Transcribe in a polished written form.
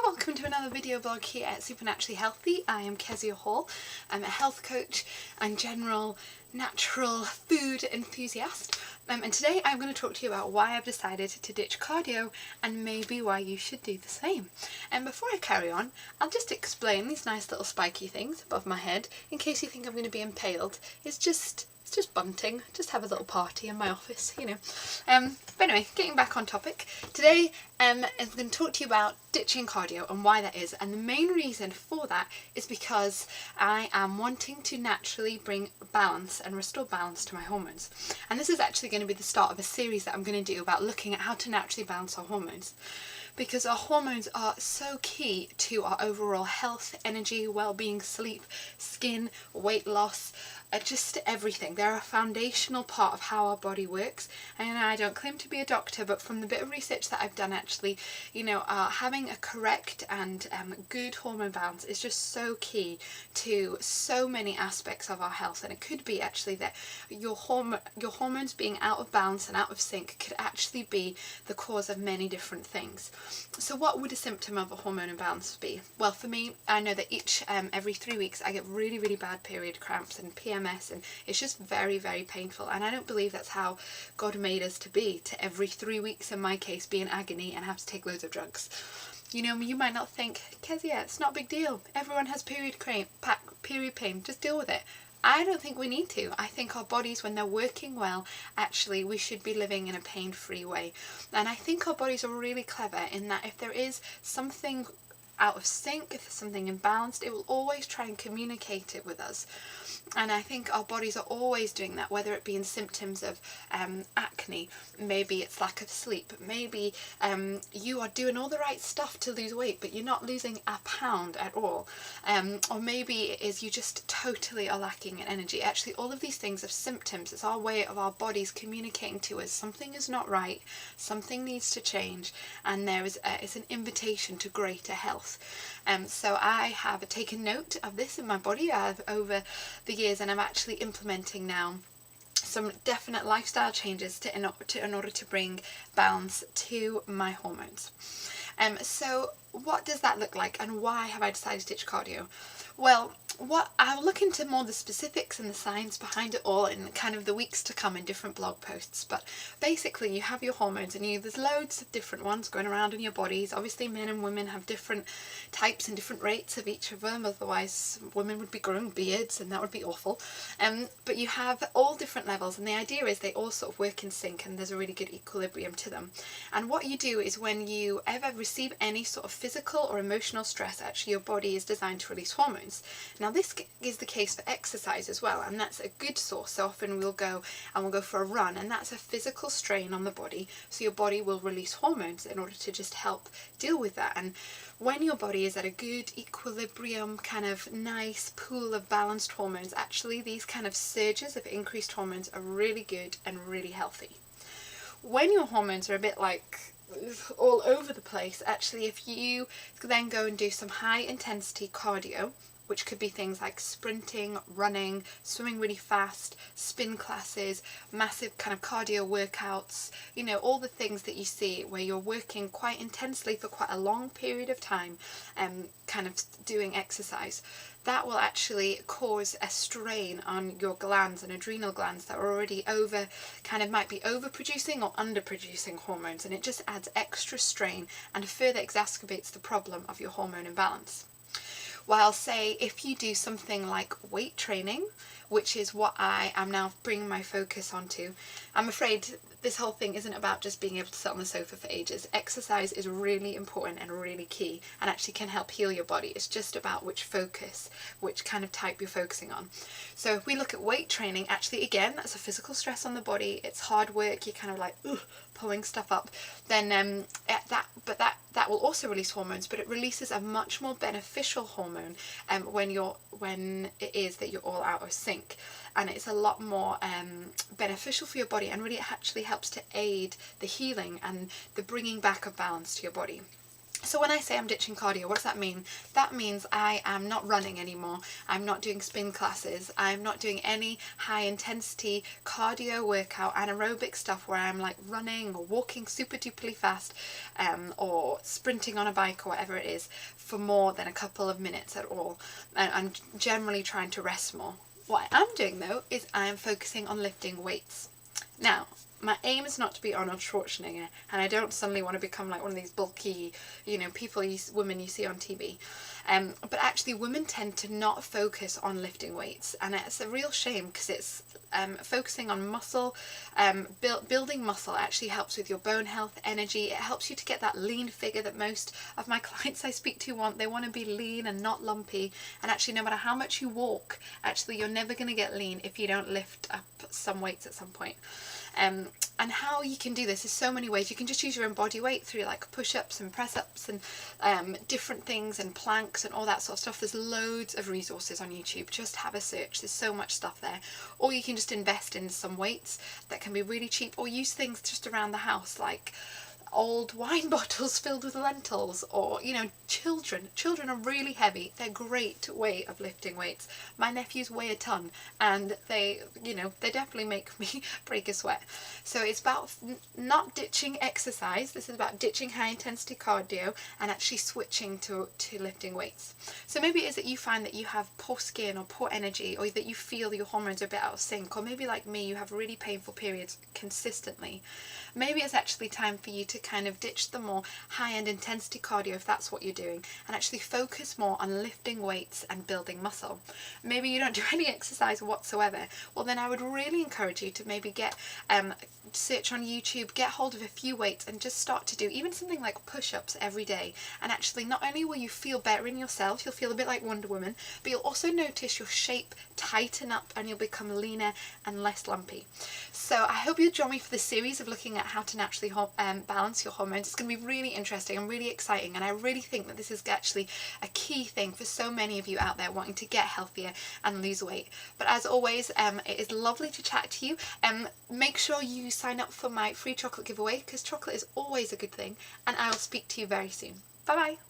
welcome to another video blog here at Supernaturally Healthy. I am Kezia Hall. I'm a health coach and general natural food enthusiast, and today I'm going to talk to you about why I've decided to ditch cardio and maybe why you should do the same. And before I carry on, I'll just explain these nice little spiky things above my head in case you think I'm going to be impaled. It's just bunting, just have a little party in my office, you know. But anyway, getting back on topic, today I'm going to talk to you about ditching cardio and why that is, and the main reason for that is because I am wanting to naturally bring balance and restore balance to my hormones. And this is actually going to be the start of a series that I'm going to do about looking at how to naturally balance our hormones, because our hormones are so key to our overall health, energy, well-being, sleep, skin, weight loss, just everything. They're a foundational part of how our body works. And I don't claim to be a doctor, but from the bit of research that I've done, actually, you know, having a correct and good hormone balance is just so key to so many aspects of our health. And it could be actually that your hormones being out of balance and out of sync could actually be the cause of many different things. So what would a symptom of a hormone imbalance be? Well, for me, I know that every 3 weeks I get really, really bad period cramps and PMS, and it's just very, very painful. And I don't believe that's how God made us to be, to every 3 weeks in my case be in agony and have to take loads of drugs. You know, you might not think, Kezia, it's not a big deal. Everyone has period pain, just deal with it. I don't think we need to. I think our bodies, when they're working well, actually we should be living in a pain-free way. And I think our bodies are really clever in that if there is something out of sync, if there's something imbalanced, it will always try and communicate it with us. And I think our bodies are always doing that, whether it be in symptoms of acne, maybe it's lack of sleep, maybe you are doing all the right stuff to lose weight but you're not losing a pound at all, or maybe it is you just totally are lacking in energy. Actually, all of these things are symptoms. It's our way of our bodies communicating to us something is not right, something needs to change, and there is it's an invitation to greater health. So I have taken note of this in my body over the years, and I'm actually implementing now some definite lifestyle changes in order to bring balance to my hormones. So what does that look like, and why have I decided to ditch cardio? Well, I'll look into more the specifics and the science behind it all in kind of the weeks to come in different blog posts. But basically, you have your hormones, and there's loads of different ones going around in your bodies. Obviously, men and women have different types and different rates of each of them. Otherwise, women would be growing beards, and that would be awful. But you have all different levels, and the idea is they all sort of work in sync, and there's a really good equilibrium to them. And what you do is when you ever receive any sort of physical or emotional stress, actually your body is designed to release hormones. Now this is the case for exercise as well, and that's a good source. So often we'll go for a run, and that's a physical strain on the body, so your body will release hormones in order to just help deal with that. And when your body is at a good equilibrium, kind of nice pool of balanced hormones, actually these kind of surges of increased hormones are really good and really healthy. When your hormones are a bit like all over the place, actually if you then go and do some high intensity cardio, which could be things like sprinting, running, swimming really fast, spin classes, massive kind of cardio workouts, you know, all the things that you see where you're working quite intensely for quite a long period of time, kind of doing exercise, that will actually cause a strain on your glands and adrenal glands that are already might be overproducing or underproducing hormones, and it just adds extra strain and further exacerbates the problem of your hormone imbalance. While, say, if you do something like weight training, which is what I am now bringing my focus onto, I'm afraid this whole thing isn't about just being able to sit on the sofa for ages. Exercise is really important and really key, and actually can help heal your body. It's just about which kind of type you're focusing on. So if we look at weight training, actually again, that's a physical stress on the body. It's hard work. You're kind of like pulling stuff up. Then that will also release hormones, but it releases a much more beneficial hormone when it is that you're all out of sync, and it's a lot more beneficial for your body, and really it actually helps to aid the healing and the bringing back of balance to your body. So when I say I'm ditching cardio, what does that mean? That means I am not running anymore. I'm not doing spin classes. I'm not doing any high intensity cardio workout, anaerobic stuff where I'm like running or walking super duperly fast, or sprinting on a bike or whatever it is for more than a couple of minutes at all. I'm generally trying to rest more. What I am doing though is I am focusing on lifting weights. Now, my aim is not to be Arnold Schwarzenegger, and I don't suddenly want to become like one of these bulky, women you see on TV. But actually, women tend to not focus on lifting weights, and it's a real shame because it's focusing on muscle, building muscle actually helps with your bone health, energy. It helps you to get that lean figure that most of my clients I speak to want. They want to be lean and not lumpy. And actually, no matter how much you walk, actually, you're never going to get lean if you don't lift up some weights at some point. And how you can do this is so many ways. You can just use your own body weight through like push-ups and press-ups and different things and planks and all that sort of stuff. There's loads of resources on YouTube. Just have a search. There's so much stuff there. Or you can just invest in some weights that can be really cheap, or use things just around the house like old wine bottles filled with lentils, or children are really heavy. They're a great way of lifting weights. My nephews weigh a ton, and they definitely make me break a sweat. So it's about not ditching exercise. This is about ditching high intensity cardio and actually switching to lifting weights. So maybe it is that you find that you have poor skin or poor energy, or that you feel your hormones are a bit out of sync, or maybe like me, you have really painful periods consistently. Maybe it's actually time for you to kind of ditch the more high-end intensity cardio if that's what you're doing, and actually focus more on lifting weights and building muscle. Maybe you don't do any exercise whatsoever. Well, then I would really encourage you to maybe search on YouTube, get hold of a few weights and just start to do even something like push-ups every day. And actually, not only will you feel better in yourself, you'll feel a bit like Wonder Woman, but you'll also notice your shape tighten up and you'll become leaner and less lumpy. So I hope you'll join me for this series of looking at how to naturally balance your hormones. It's going to be really interesting and really exciting, and I really think that this is actually a key thing for so many of you out there wanting to get healthier and lose weight. But as always, it is lovely to chat to you. Make sure you sign up for my free chocolate giveaway, because chocolate is always a good thing, and I will speak to you very soon. Bye bye.